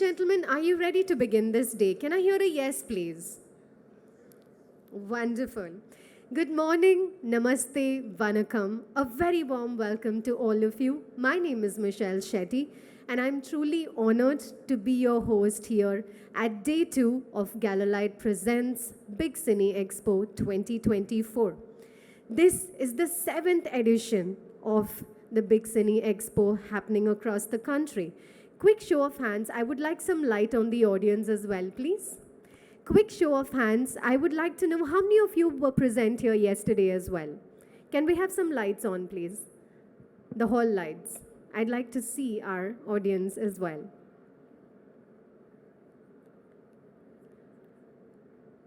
gentlemen, are you ready to begin this day? Can I hear a yes, please? Wonderful. Good morning, namaste, vanakkam. A very warm welcome to all of you. My name is Michelle Shetty, and I'm truly honored to be your host here at Day 2 of Galalite Presents Big Cine Expo 2024. This is the 7th edition of the Big Cine Expo happening across the country. Quick show of hands. I would like some light on the audience as well, please. Quick show of hands. I would like to know how many of you were present here yesterday as well. Can we have some lights on, please? The hall lights. I'd like to see our audience as well.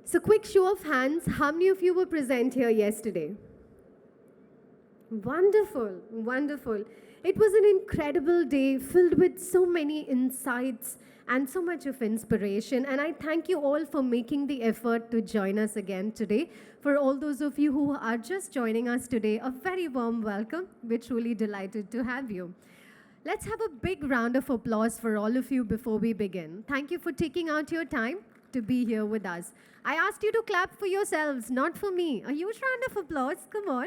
So quick show of hands. How many of you were present here yesterday? Wonderful, wonderful. It was an incredible day filled with so many insights and so much of inspiration. And I thank you all for making the effort to join us again today. For all those of you who are just joining us today, a very warm welcome. We're truly delighted to have you. Let's have a big round of applause for all of you before we begin. Thank you for taking out your time to be here with us. I asked you to clap for yourselves, not for me. A huge round of applause. Come on.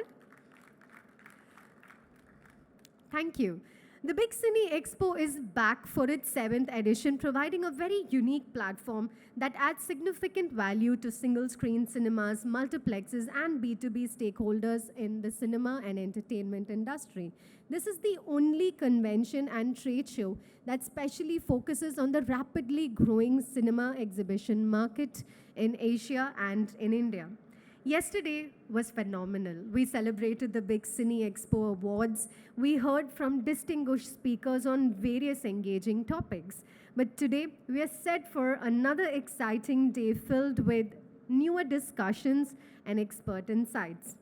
Thank you. The Big Cine Expo is back for its 7th edition, providing a very unique platform that adds significant value to single-screen cinemas, multiplexes, and B2B stakeholders in the cinema and entertainment industry. This is the only convention and trade show that specially focuses on the rapidly growing cinema exhibition market in Asia and in India. Yesterday was phenomenal. We celebrated the Big Cine Expo Awards. We heard from distinguished speakers on various engaging topics. But today, we are set for another exciting day filled with newer discussions and expert insights.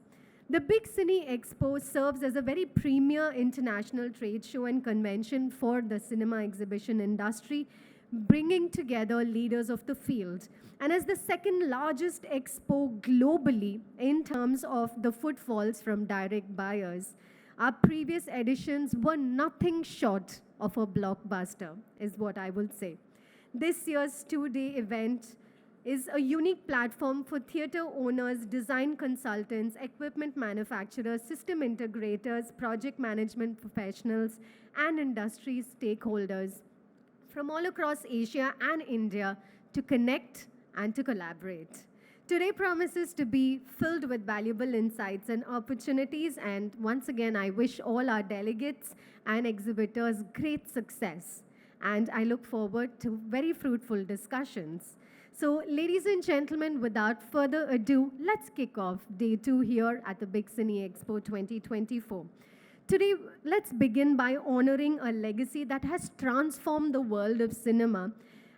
The Big Cine Expo serves as a very premier international trade show and convention for the cinema exhibition industry, bringing together leaders of the field. And as the second largest expo globally in terms of the footfalls from direct buyers, our previous editions were nothing short of a blockbuster, is what I will say. This year's two-day event is a unique platform for theater owners, design consultants, equipment manufacturers, system integrators, project management professionals, and industry stakeholders from all across Asia and India to connect and to collaborate. Today promises to be filled with valuable insights and opportunities, and once again, I wish all our delegates and exhibitors great success, and I look forward to very fruitful discussions. So, ladies and gentlemen, without further ado, let's kick off Day 2 here at the Big Cine Expo 2024. Today, let's begin by honoring a legacy that has transformed the world of cinema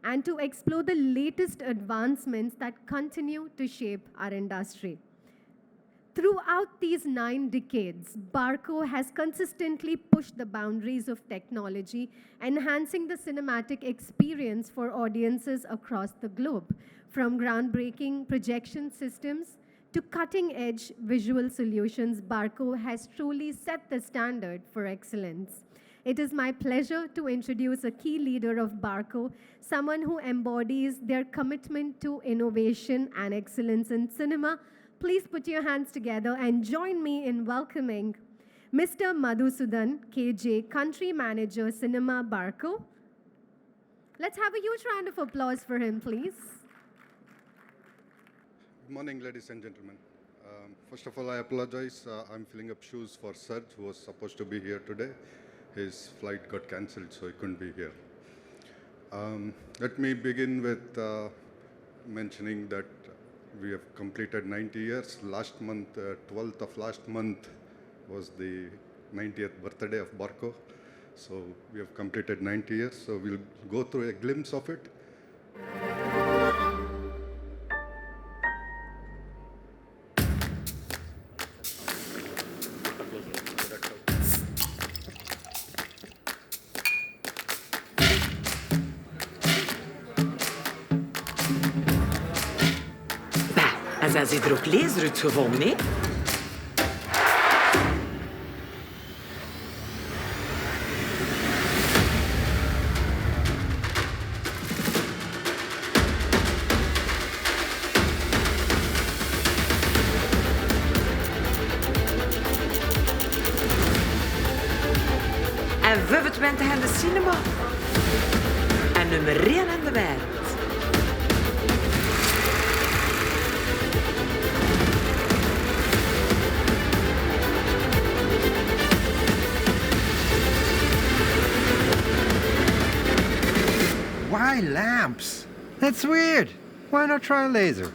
and to explore the latest advancements that continue to shape our industry. Throughout these 9 decades, Barco has consistently pushed the boundaries of technology, enhancing the cinematic experience for audiences across the globe, from groundbreaking projection systems to cutting-edge visual solutions. Barco has truly set the standard for excellence. It is my pleasure to introduce a key leader of Barco, someone who embodies their commitment to innovation and excellence in cinema. Please put your hands together and join me in welcoming Mr. Madhusudan, KJ, Country Manager, Cinema Barco. Let's have a huge round of applause for him, please. Good morning, ladies and gentlemen. First of all, I apologize. I'm filling up shoes for Serge, who was supposed to be here today. His flight got cancelled, so he couldn't be here. Let me begin with mentioning that we have completed 90 years. Last month, 12th of last month, was the 90th birthday of Barco. So we have completed 90 years. So we'll go through a glimpse of it. از hidroklis rutschgewonnen. 25 in de cinema. En nummer 1 in de wereld. Why lamps? That's weird. Why not try a laser?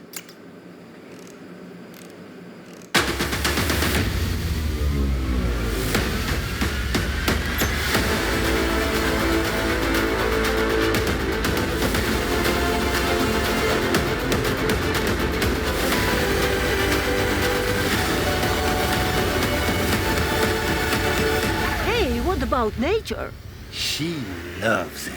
Hey, what about nature? She loves it.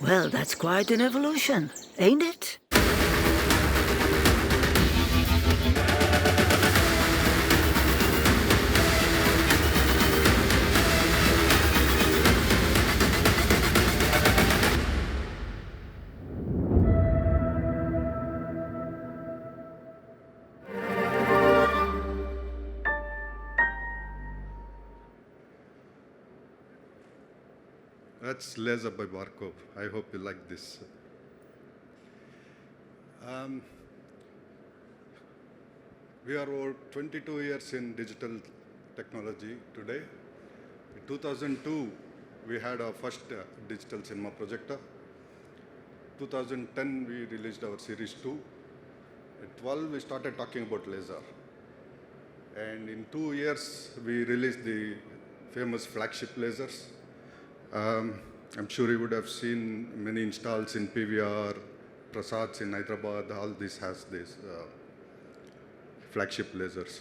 Well, that's quite an evolution, ain't it? That's Laser by Barco. I hope you like this. We are over 22 years in digital technology today. In 2002, we had our first digital cinema projector. 2010, we released our Series 2. In 12, we started talking about laser. And in 2 years, we released the famous flagship lasers. I'm sure you would have seen many installs in PVR, Prasads in Hyderabad, all this has these flagship lasers.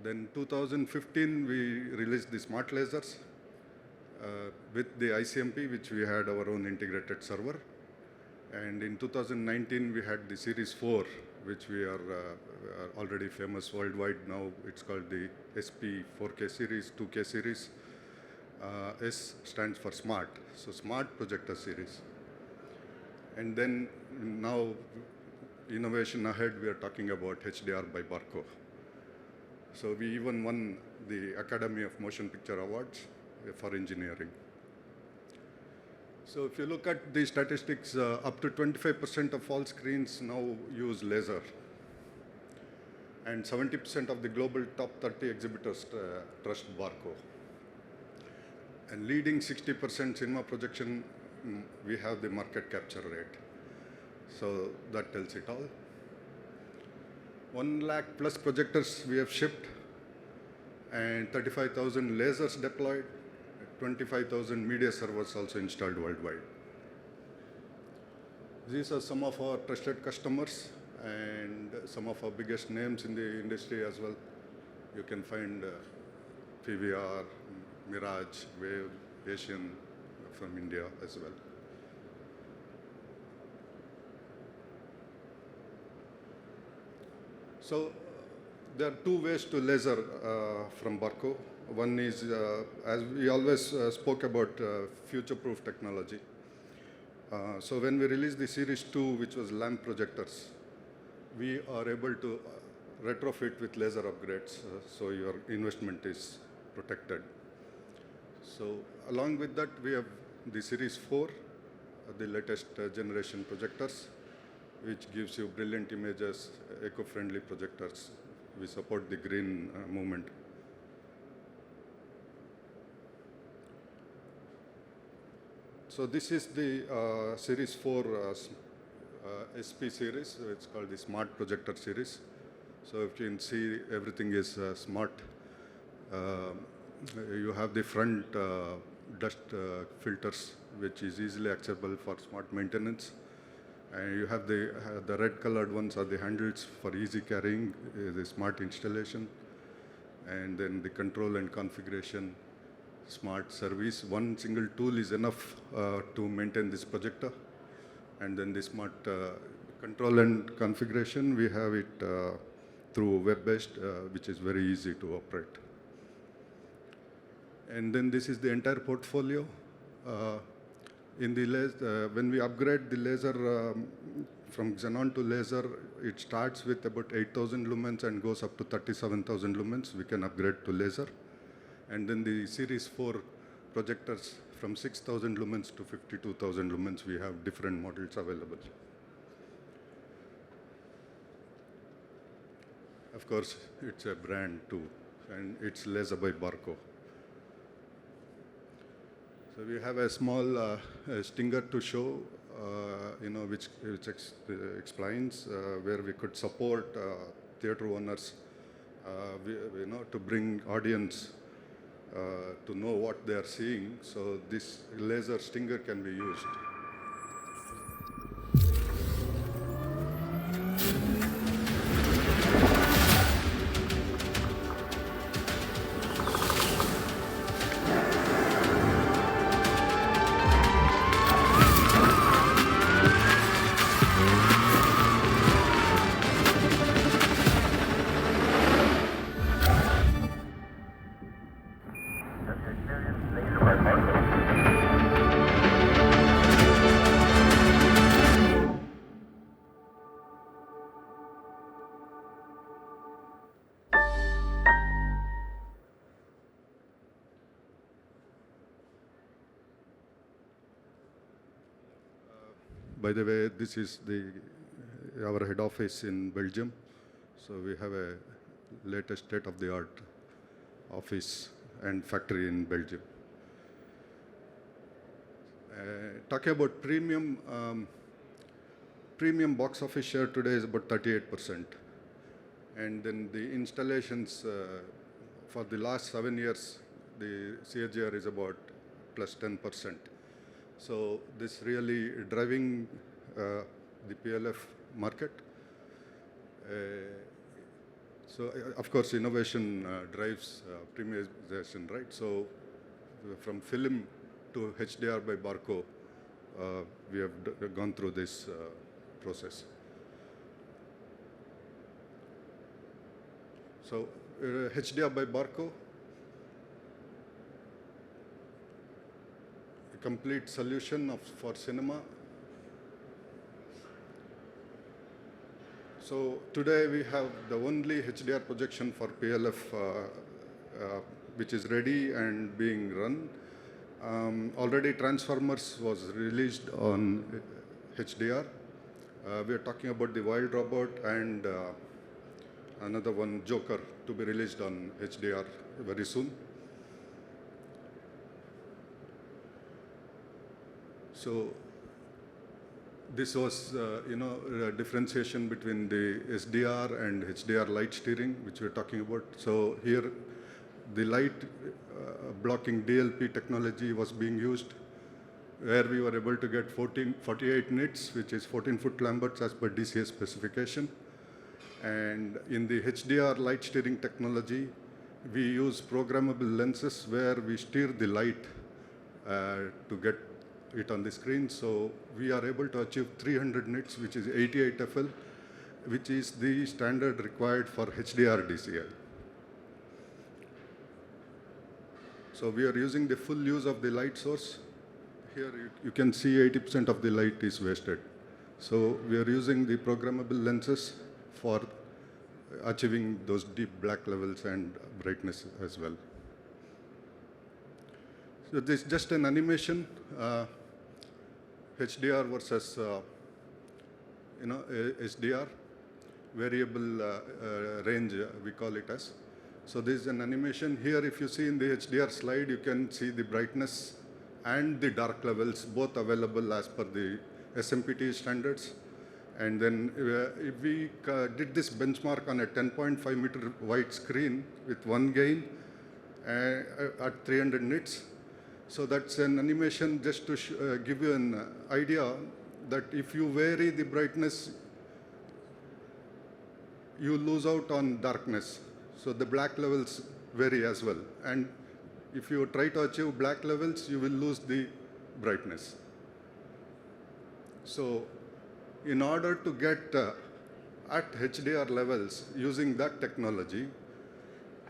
Then 2015, we released the smart lasers with the ICMP, which we had our own integrated server. And in 2019, we had the Series 4, which we are already famous worldwide now. It's called the SP 4K series, 2K series. S stands for smart, so smart projector series. And then now, innovation ahead, we are talking about HDR by Barco. So we even won the Academy of Motion Picture Awards for engineering. So if you look at the statistics, up to 25% of all screens now use laser. And 70% of the global top 30 exhibitors trust Barco. And leading 60% cinema projection, we have the market capture rate. So that tells it all. 1 lakh plus projectors we have shipped, and 35,000 lasers deployed, 25,000 media servers also installed worldwide. These are some of our trusted customers and some of our biggest names in the industry as well. You can find PVR, Mirage, Wave, Asian from India as well. So there are two ways to laser from Barco. One is, as we always spoke about, future-proof technology. So when we released the Series 2, which was lamp projectors, we are able to retrofit with laser upgrades, so your investment is protected. So along with that, we have the Series 4, the latest generation projectors, which gives you brilliant images, eco-friendly projectors. We support the green movement. So this is the Series 4 SP series. It's called the Smart Projector series. So if you can see, everything is smart. You have the front dust filters, which is easily accessible for smart maintenance. And you have the red colored ones are the handles for easy carrying, the smart installation. And then the control and configuration, smart service. One single tool is enough to maintain this projector. And then the smart control and configuration, we have it through web-based, which is very easy to operate. And then this is the entire portfolio. In the when we upgrade the laser from xenon to laser, it starts with about 8,000 lumens and goes up to 37,000 lumens. We can upgrade to laser. And then the Series 4 projectors from 6,000 lumens to 52,000 lumens, we have different models available. Of course, it's a brand too, and it's laser by Barco. So we have a small stinger to show, which explains where we could support theater owners, to bring audience to know what they are seeing. So this laser stinger can be used. By the way, this is our head office in Belgium. So we have a latest state-of-the-art office and factory in Belgium. Talking about premium box office share today is about 38%. And then the installations for the last 7 years, the CAGR is about plus 10%. So this really driving the PLF market. Of course, innovation drives premiumization, right? So from film to HDR by Barco, we have gone through this process. So HDR by Barco, a complete solution for cinema. So today we have the only HDR projection for PLF which is ready and being run. Already Transformers was released on HDR. We are talking about the Wild Robot and another one, Joker, to be released on HDR very soon. So this was, differentiation between the SDR and HDR light steering, which we're talking about. So here, the light blocking DLP technology was being used, where we were able to get 48 nits, which is 14-foot Lamberts as per DCA specification. And in the HDR light steering technology, we use programmable lenses where we steer the light to get it on the screen. So we are able to achieve 300 nits, which is 88 FL, which is the standard required for HDR DCI. So we are using the full use of the light source. Here you can see 80% of the light is wasted. So we are using the programmable lenses for achieving those deep black levels and brightness as well. So this is just an animation, HDR versus SDR, variable range we call it as. So this is an animation. Here if you see in the HDR slide, you can see the brightness and the dark levels both available as per the SMPT standards. And then if we did this benchmark on a 10.5 meter wide screen with one gain at 300 nits. So that's an animation just to give you an idea that if you vary the brightness, you lose out on darkness. So the black levels vary as well. And if you try to achieve black levels, you will lose the brightness. So in order to get at HDR levels using that technology,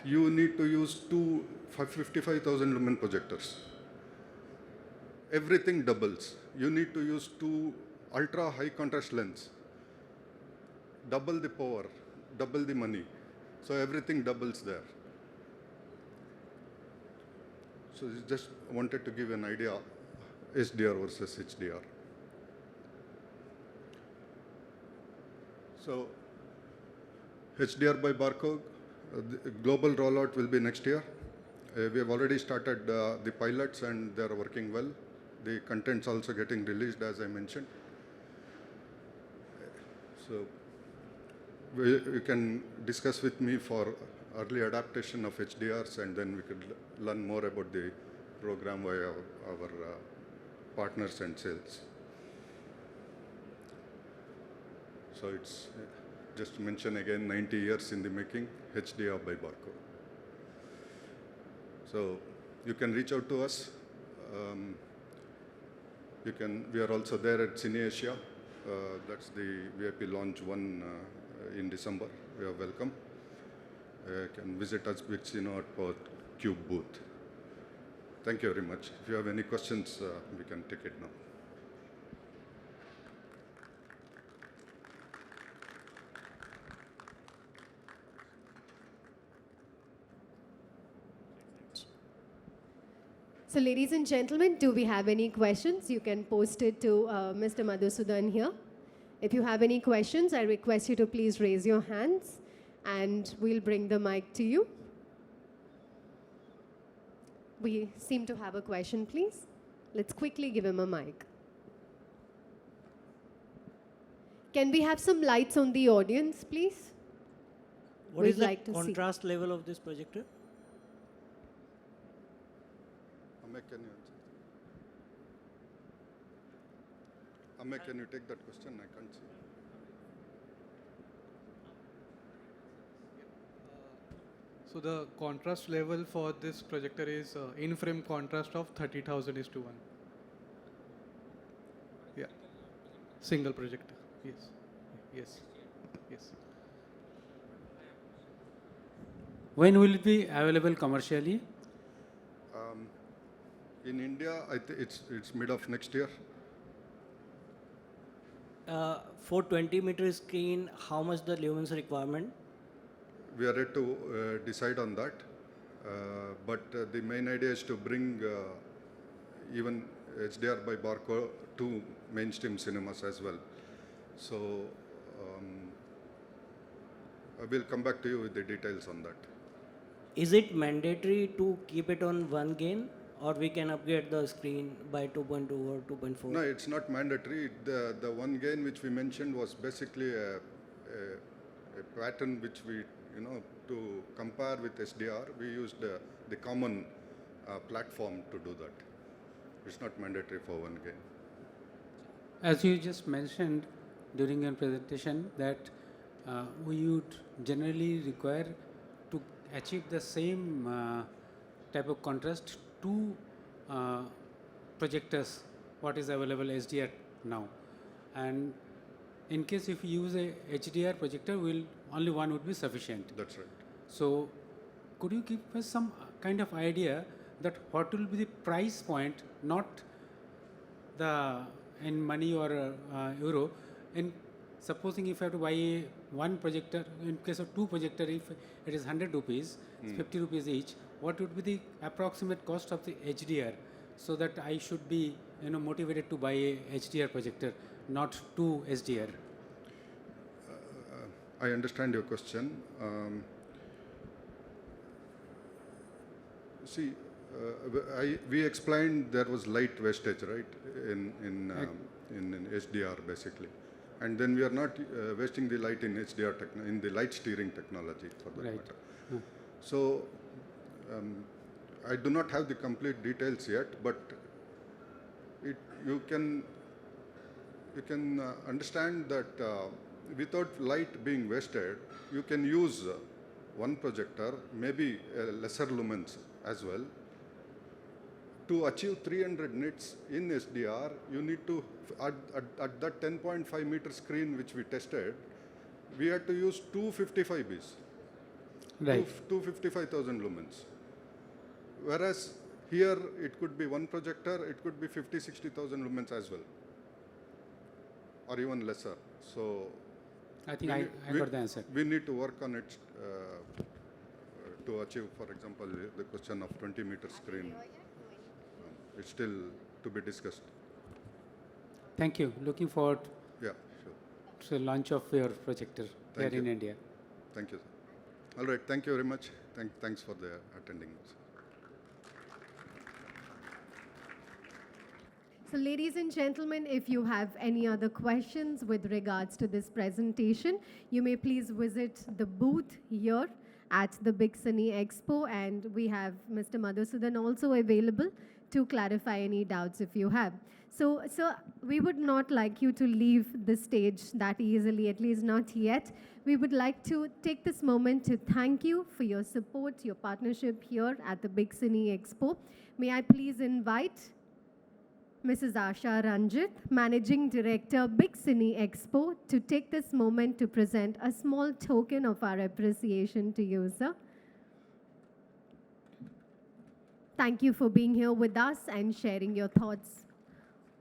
you need to use two 55,000 lumen projectors. Everything doubles. You need to use two ultra high contrast lens. Double the power, double the money. So everything doubles there. So just wanted to give an idea, SDR versus HDR. So HDR by Barco, the global rollout will be next year. We have already started the pilots and they are working well. The content's also getting released, as I mentioned. So you can discuss with me for early adaptation of HDRs, and then we could learn more about the program via our partners and sales. So it's just to mention again, 90 years in the making, HDR by Barco. So you can reach out to us. We are also there at Cine Asia. That's the VIP launch one in December. You are welcome. You can visit us with Cine at Cube booth. Thank you very much. If you have any questions, we can take it now. So ladies and gentlemen, do we have any questions? You can post it to Mr. Madhusudan here. If you have any questions, I request you to please raise your hands and we'll bring the mic to you. We seem to have a question, please. Let's quickly give him a mic. Can we have some lights on the audience, please? What We'd is the like to see. contrast level of this projector? Amek, can you answer? Amek, can you take that question? I can't see. So the contrast level for this projector is in-frame contrast of 30,000:1. Yeah. Single projector. Yes. Yes. Yes. When will it be available commercially? In India, I think it's mid of next year. For 20-meter screen, how much the lumens requirement? We are yet to decide on that. But the main idea is to bring even HDR by Barco to mainstream cinemas as well. So I will come back to you with the details on that. Is it mandatory to keep it on one gain, or we can upgrade the screen by 2.2 or 2.4? No, it's not mandatory. The one gain which we mentioned was basically a pattern which we, to compare with SDR, we used the common platform to do that. It's not mandatory for one gain. As you just mentioned during your presentation that we would generally require to achieve the same type of contrast two projectors what is available HDR now, and in case if you use a HDR projector, only one would be sufficient. That's right. So could you give us some kind of idea that what will be the price point, not the in money or euro, in supposing if I have to buy one projector, in case of two projector, if it is 100 rupees, 50 rupees each, what would be the approximate cost of the HDR, so that I should be motivated to buy a HDR projector, not two SDR? I understand your question. See, we explained there was light wastage, right, in HDR basically, and then we are not wasting the light in HDR in the light steering technology for that matter. So I do not have the complete details yet, but you can understand that without light being wasted, you can use one projector, maybe lesser lumens as well. To achieve 300 nits in SDR, you need to, at that 10.5 meter screen which we tested, we had to use 255Bs, Right. 255,000 lumens. Whereas here it could be one projector, it could be 60,000 lumens as well, or even lesser. So I think I got the answer. we need to work on it to achieve, for example, the question of 20 meter screen. it's still to be discussed. Thank you. Looking forward Yeah, sure. to the launch of your projector Thank here in you. India. Thank you, sir. All right, thank you very much. Thanks for the attending. So, ladies and gentlemen, if you have any other questions with regards to this presentation, you may please visit the booth here at the Big Cine Expo, and we have Mr. Madhusudan also available to clarify any doubts if you have. So, sir, we would not like you to leave the stage that easily, at least not yet. We would like to take this moment to thank you for your support, your partnership here at the Big Cine Expo. May I please invite Mrs. Asha Ranjit, Managing Director, Big Cine Expo, to take this moment to present a small token of our appreciation to you, sir. Thank you for being here with us and sharing your thoughts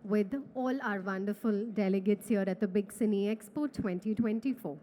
with all our wonderful delegates here at the Big Cine Expo 2024.